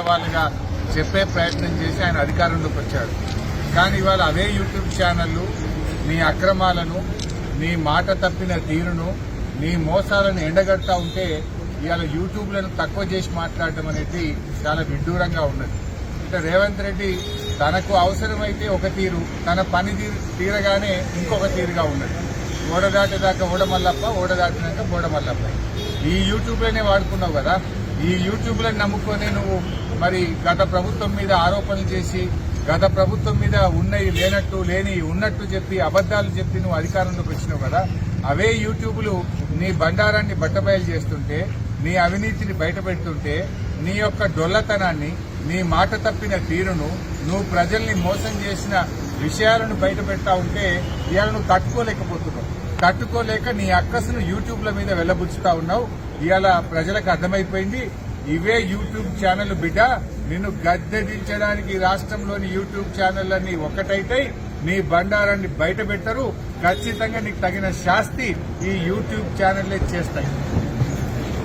వాళ్ళుగా చెప్పే ప్రయత్నం చేసి ఆయన అధికారంలోకి వచ్చాడు. కానీ ఇవాళ అవే యూట్యూబ్ ఛానళ్లు నీ అక్రమాలను, నీ మాట తప్పిన తీరును, నీ మోసాలను ఎండగడతా ఉంటే ఇవాళ యూట్యూబ్లను తక్కువ చేసి మాట్లాడడం అనేది చాలా విడ్డూరంగా ఉన్నది. అంటే రేవంత్ రెడ్డి తనకు అవసరమైతే ఒక తీరు, తన పని తీరగానే ఇంకొక తీరుగా ఉన్నది. ఓడదాటేదాకా ఓడమల్లప్ప, ఓడదాటినాక బోడమల్లప్ప. ఈ యూట్యూబ్లోనే వాడుకున్నావు కదా. ఈ యూట్యూబ్లను నమ్ముకొని నువ్వు మరి గత ప్రభుత్వం మీద ఆరోపణలు చేసి, గత ప్రభుత్వం మీద ఉన్నవి లేనట్టు, లేని ఉన్నట్టు చెప్పి, అబద్దాలు చెప్పి నువ్వు అధికారంలోకి వచ్చినావు కదా. అవే యూట్యూబ్లు నీ బండారాన్ని బట్టబయలు చేస్తుంటే, నీ అవినీతిని బయటపెడుతుంటే, నీ యొక్క డొల్లతనాన్ని, నీ మాట తప్పిన తీరును, నువ్వు ప్రజల్ని మోసం చేసిన విషయాలను బయట పెడతా ఉంటే ఇవాళ నువ్వు తట్టుకోలేకపోతున్నావు. తట్టుకోలేక నీ అక్కసును యూట్యూబ్ల మీద వెళ్లబుచ్చుతా ఉన్నావు. ఇవాళ ప్రజలకు అర్థమైపోయింది, ఇవే యూట్యూబ్ ఛానల్ బిడ్డ నిన్ను గద్దెదించడానికి రాష్ట్రంలోని యూట్యూబ్ ఛానళ్లన్నీ ఒక్కటైతే నీ బండారాన్ని బయట పెట్టరు. ఖచ్చితంగా నీకు తగిన శాస్తి ఈ యూట్యూబ్ ఛానళ్లే చేస్తాయి.